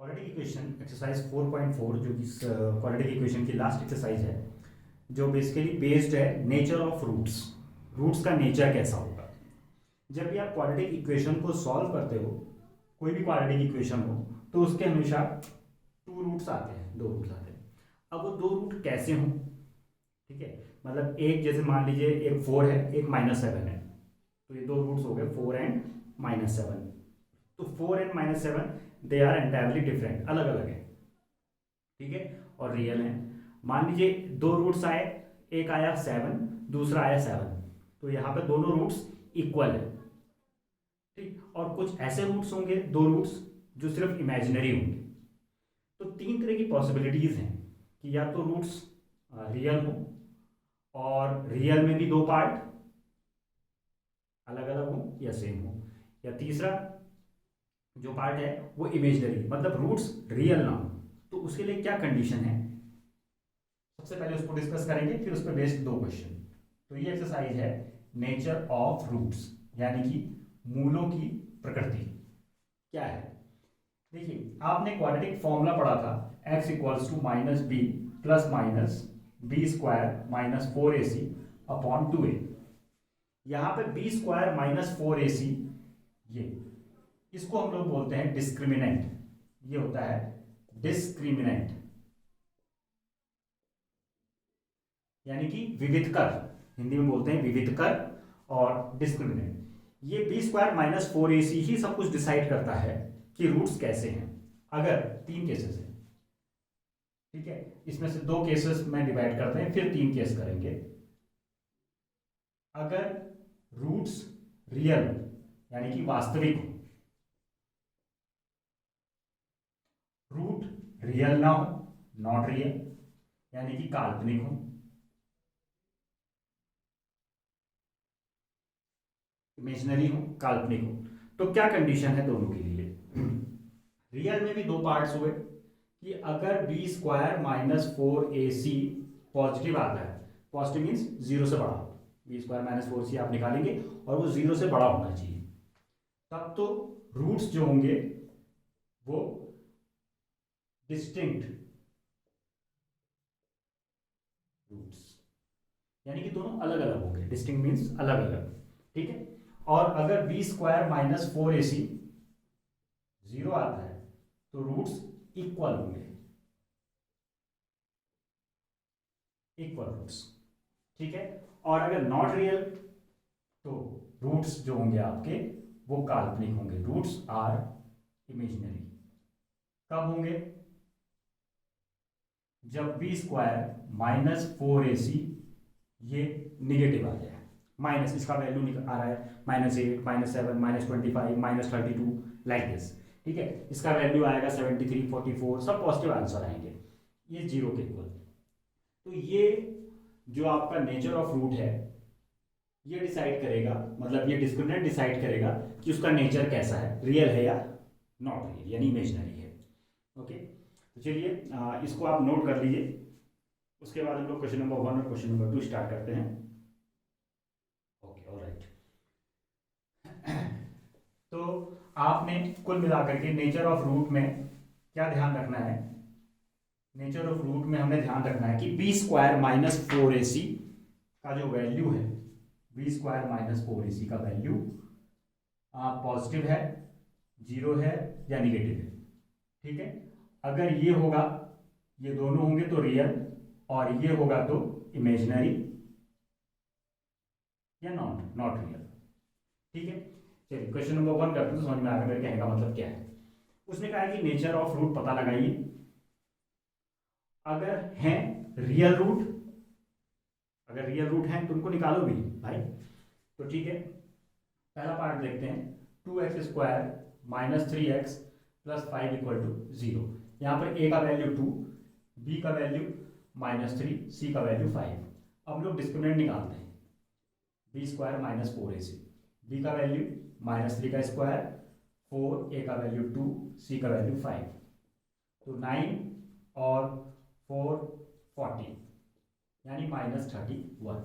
Quadratic equation exercise 4.4 जो कि quadratic equation की लास्ट एक्सरसाइज है, जो बेसिकली बेस्ड है नेचर ऑफ रूट्स। रूट्स का नेचर कैसा होगा। जब भी आप क्वाड्रेटिक इक्वेशन को सॉल्व करते हो, कोई भी क्वाड्रेटिक इक्वेशन हो, तो उसके हमेशा टू रूट्स आते हैं, दो रूट्स आते हैं। अब वो दो रूट कैसे हों, ठीक है, मतलब एक जैसे मान लीजिए एक 4 है, एक -7 है, तो ये दो रूट्स हो गए 4 एंड -7। तो 4 and -7 they are entirely different, अलग अलग है, ठीक है, और रियल है। मान लीजिए दो रूट्स आए, एक आया 7, दूसरा आया 7, तो यहाँ पे दोनों रूट्स इक्वल है, ठीक। और कुछ ऐसे रूट्स होंगे, दो रूट्स जो सिर्फ इमेजिनरी होंगे। तो तीन तरह की पॉसिबिलिटीज हैं कि या तो रूट्स रियल हो और रियल में भी दो पार्ट अलग अलग हो या सेम हो, या तीसरा जो पार्ट है वो इमेजिनरी, मतलब रूट्स रियल ना हो। तो उसके लिए क्या कंडीशन है, सबसे पहले उसको डिस्कस करेंगे, फिर उस पर बेस्ड दो क्वेश्चन। तो ये एक्सरसाइज है नेचर ऑफ रूट्स, यानी कि मूलों की प्रकृति क्या है। देखिए आपने क्वाड्रेटिक फॉर्मूला पढ़ा था, x equals to -b plus minus B square minus 4ac upon 2a। यहाँ पे बी स्क्वायर माइनस 4ac, ये इसको हम लोग बोलते हैं डिस्क्रिमिनेंट। ये होता है डिस्क्रिमिनेंट, यानी कि विविधकर, हिंदी में बोलते हैं विविधकर और डिस्क्रिमिनेंट। ये बी स्क्वायर माइनस 4ac ही सब कुछ डिसाइड करता है कि रूट्स कैसे हैं। अगर तीन केसेस हैं, ठीक है, इसमें से दो केसेस में डिवाइड करते हैं, फिर तीन केस करेंगे। अगर रूट्स रियल यानी कि वास्तविक हो, रूट रियल ना हो, नॉट रियल यानी कि काल्पनिक हो, इमेजिनरी हो, काल्पनिक हो, तो क्या कंडीशन है दोनों के लिए। रियल में भी दो पार्ट्स हुए कि अगर B square minus 4ac positive आता है, पॉजिटिव मीन्स जीरो से बड़ा, बी स्क्वायर माइनस 4c आप निकालेंगे और वो जीरो से बड़ा होना चाहिए, तब तो रूट्स जो होंगे वो डिस्टिंक्ट रूट्स, यानी कि दोनों अलग अलग होंगे। डिस्टिंक्ट मीन्स अलग अलग, ठीक है। और अगर B square minus 4ac zero आता है तो रूट्स इक्वल होंगे, इक्वल रूट्स, ठीक है। और अगर नॉट रियल तो रूट्स जो होंगे आपके वो काल्पनिक होंगे, रूट्स आर इमेजिनरी। कब होंगे, जब बी स्क्वायर माइनस 4ac ये निगेटिव आ जाए, माइनस इसका वैल्यू आ रहा है -8 -7 -25 -32 लाइक दिस, ठीक है। इसका वैल्यू आएगा 73 44, सब पॉजिटिव आंसर आएंगे, ये जीरो के इक्वल। तो ये जो आपका नेचर ऑफ रूट है ये डिसाइड करेगा, मतलब ये डिस्क्रिमिनेंट डिसाइड करेगा कि उसका नेचर कैसा है, रियल है या नॉट रियल यानी इमेजिनरी है। ओके, तो चलिए इसको आप नोट कर लीजिए। उसके बाद हम लोग क्वेश्चन नंबर 1 और क्वेश्चन नंबर 2 स्टार्ट करते हैं। Okay, alright. तो आपने कुल मिलाकर के नेचर ऑफ रूट में क्या ध्यान रखना है, नेचर ऑफ रूट में हमें ध्यान रखना है कि बी स्क्वायर माइनस 4ac का जो वैल्यू है, बी स्क्वायर माइनस 4ac का वैल्यू पॉजिटिव है, जीरो है या निगेटिव है, ठीक है। अगर ये होगा, ये दोनों होंगे तो रियल, और ये होगा तो इमेजिनरी या नॉट नॉट रियल, ठीक है। चलिए क्वेश्चन नंबर 1 करते हैं, समझ में आ गया मेरे कहने का मतलब क्या है। उसने कहा है कि नेचर ऑफ रूट पता लगाइए, अगर है रियल रूट, अगर रियल रूट है तो उनको निकालो भी भाई। तो ठीक है, पहला पार्ट देखते हैं, 2x square minus 3x plus 5 equal to 0। यहाँ पर a का वैल्यू 2, b का वैल्यू -3, c का वैल्यू 5। अब लोग डिस्क्रिमिनेंट निकालते हैं, B square minus 4ac, b का वैल्यू -3 का स्क्वायर, 4, a का वैल्यू 2, c का वैल्यू 5, तो 9 और 4 40 यानी -31।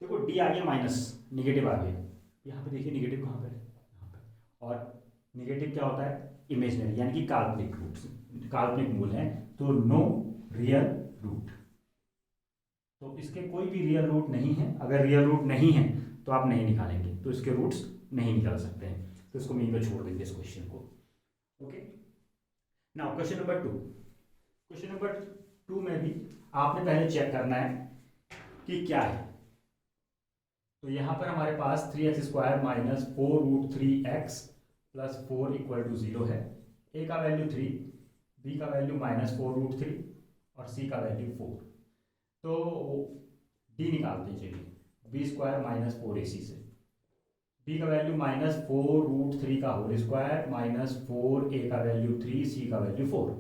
देखो डी आ गया माइनस, निगेटिव आ गया, यहाँ पे देखिए निगेटिव कहाँ पर है, यहाँ पर, और नेगेटिव क्या होता है? इमेजिनरी, यानी कि काल्पनिक रूट्स, काल्पनिक मूल हैं, तो नो रियल रूट। तो इसके कोई भी रियल रूट नहीं है। अगर रियल रूट नहीं है तो आप नहीं निकालेंगे, तो इसके रूट्स नहीं निकाल सकते हैं, तो इसको यहीं पे छोड़ देंगे इस क्वेश्चन को। Okay, now question number 2। Question number 2 में भी आपने पहले चेक करना है कि क्या है। तो यहाँ पर हमारे पास 3x² minus 4√3x plus 4 equal to 0 है। ए का वैल्यू 3, बी का वैल्यू माइनस 4√3 और सी का वैल्यू 4। तो डी निकालते चलिए, b² माइनस 4ac से। b का वैल्यू माइनस 4√3 का होल स्क्वायर माइनस 4, a का वैल्यू 3, c का वैल्यू 4।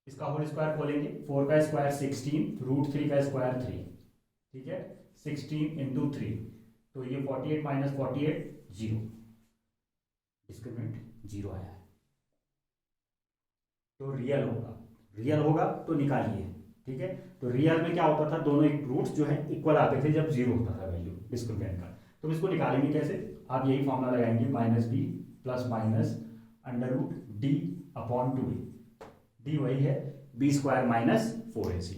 इसका होल स्क्वायर खोलेंगे, 4 का स्क्वायर 16, √3 का स्क्वायर 3, ठीक है, 16 इंटू 3, तो ये 48 माइनस 48 0, डिस्क्रिमिनेंट 0 आया है। तो रियल होगा, रियल होगा तो निकालिए, ठीक है। तो रियल में क्या होता था, दोनों रूट्स जो है इक्वल आते थे जब 0 होता था वैल्यू डिस्क्रिमिनेंट का। तो इसको निकालेंगे कैसे? आप यही फॉर्मूला लगाएंगे, minus B plus minus under root D upon 2a। D वही है b² minus 4ac।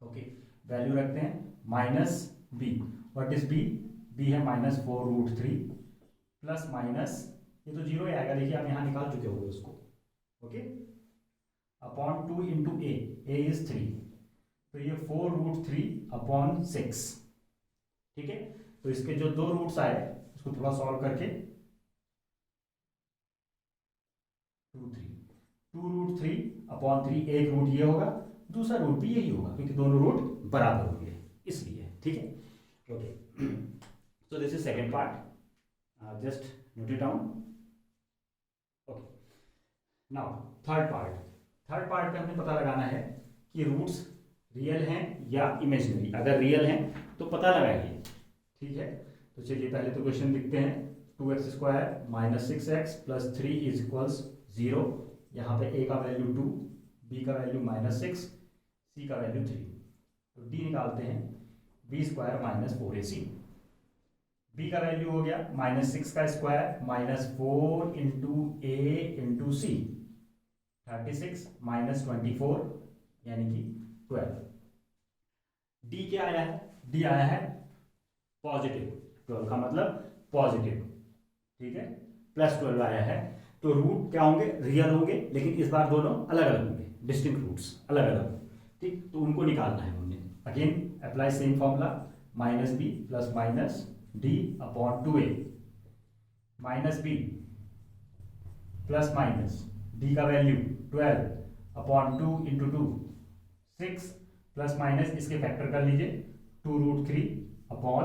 Okay, value रखते हैं minus B, what is B? B है माइनस 4√3 प्लस माइनस, ये तो 0 ही आएगा, देखिए आप यहाँ निकाल चुके होंगे उसको। Okay, upon 2 into A is 3, तो ये 4√3 अपॉन 6, ठीक है। तो इसके जो दो रूट्स आए उसको थोड़ा सॉल्व करके 2√3 अपॉन 3, एक रूट ये होगा, दूसरा रूट भी यही होगा, क्योंकि दोनों रूट बराबर होंगे इसलिए, ठीक है। Okay, so this is second part, just note it down. Okay, now third part. Third part पे हमें पता लगाना है कि रूट्स रियल हैं या इमेजिनरी। अगर रियल हैं तो पता लगाइए, ठीक है। तो चलिए पहले तो क्वेश्चन लिखते हैं, 2x² minus 6x plus 3 is equals 0। यहाँ पे a का वैल्यू 2, b का वैल्यू माइनस 6, c का वैल्यू 3। तो d निकालते हैं, b² माइनस 4ac। b का वैल्यू हो गया माइनस 6 का square minus 4 into a into C, 36 minus 24 यानी कि 12। d क्या आया है? d आया है पॉजिटिव, 12 का मतलब पॉजिटिव, ठीक है, प्लस 12 आया है। तो रूट क्या होंगे? रियल होंगे, लेकिन इस बार दोनों अलग अलग होंगे, डिस्टिंक्ट रूट्स अलग अलग, ठीक। तो उनको निकालना है हमने। Again apply same formula, minus B plus minus D upon 2a, minus B plus minus D का value 12 upon 2 into 2, 6 plus minus इसके फैक्टर कर लीजिए, 2√3 अपॉन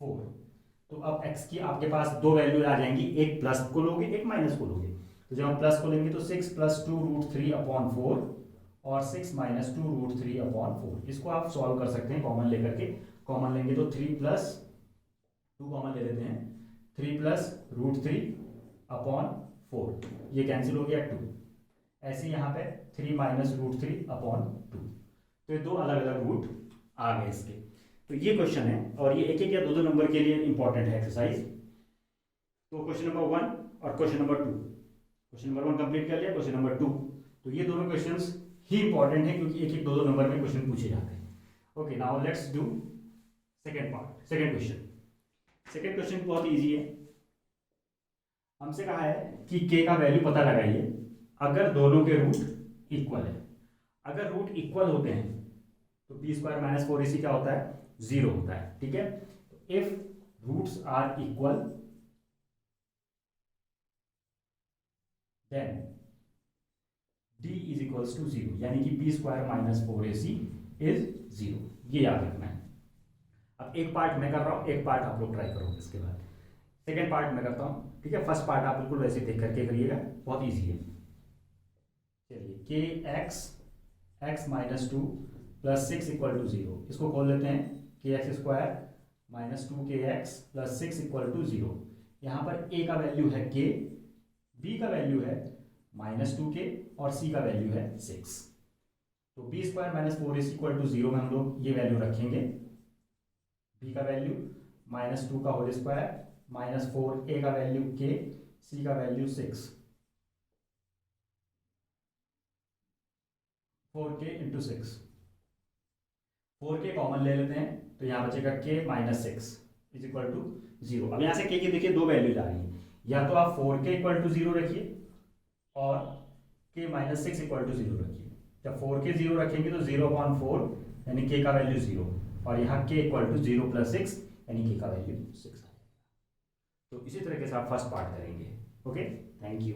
4। तो अब x की आपके पास दो वैल्यू आ जाएंगी, एक प्लस को लोगे एक माइनस को लोगे। तो जब हम प्लस को लेंगे तो 6 प्लस 2√3 अपॉन 4 और 6 माइनस 2√3 अपॉन 4। इसको आप सॉल्व कर सकते हैं कॉमन लेकर के। कॉमन लेंगे तो 3 प्लस 2 कॉमन ले लेते हैं, 3 प्लस √3 अपॉन 4, ये कैंसिल हो गया 2। ऐसे यहाँ पे 3 माइनस √3 अपॉन 2। तो ये दो अलग अलग रूट आ गए इसके। तो ये क्वेश्चन है, और ये एक एक या दो दो नंबर के लिए इंपॉर्टेंट है एक्सरसाइज। तो क्वेश्चन नंबर 1 और question number 2, question number 1 complete कर लिया, क्वेश्चन नंबर 2, तो ये दोनों क्वेश्चंस ही इंपॉर्टेंट है, क्योंकि एक एक दो दो नंबर में क्वेश्चन पूछे जाते हैं। Okay, now let's do second part, second question. Second question बहुत ईजी है। हमसे कहा है कि k का वैल्यू पता लगाइए अगर दोनों के रूट इक्वल है। अगर रूट इक्वल होते हैं तो b² माइनस 4ac क्या होता है? 0 होता है, ठीक है। तो if roots are equal then d is equals to 0, यानी कि b² माइनस 4ac इज 0, ये याद रखना है। अब एक पार्ट मैं कर रहा हूं, एक पार्ट आप लोग ट्राई करोगे इसके बाद। सेकेंड पार्ट मैं करता हूं, ठीक है। फर्स्ट पार्ट आप बिल्कुल वैसे देख करके करिएगा, बहुत ईजी है। चलिए, x minus 2 plus 6 equal to 0, इसको खोल लेते हैं, kx² minus 2kx plus 6 equal to 0। यहाँ पर a का वैल्यू है k, b का वैल्यू है माइनस 2k और c का वैल्यू है 6। तो b² minus 4ac equal to 0 में हम लोग ये वैल्यू रखेंगे, b का वैल्यू माइनस 2 का होल स्क्वायर माइनस 4, a का वैल्यू k, सी का value 6, 4k into 6, 4k common ले लेते हैं तो यहाँ बचेगा k minus 6 is equal to 0। अब यहाँ से k की देखिए दो वैल्यू जा रही है, या तो आप 4k इक्वल टू 0 रखिए और k माइनस 6 इक्वल टू 0 रखिए। जब 4k 0 रखेंगे तो 0/4 यानी k का वैल्यू 0, और यहाँ k इक्वल टू 0 प्लस 6 यानी k का वैल्यू 6 आ जाएगा। तो इसी तरीके से आप फर्स्ट पार्ट करेंगे। Okay, thank you.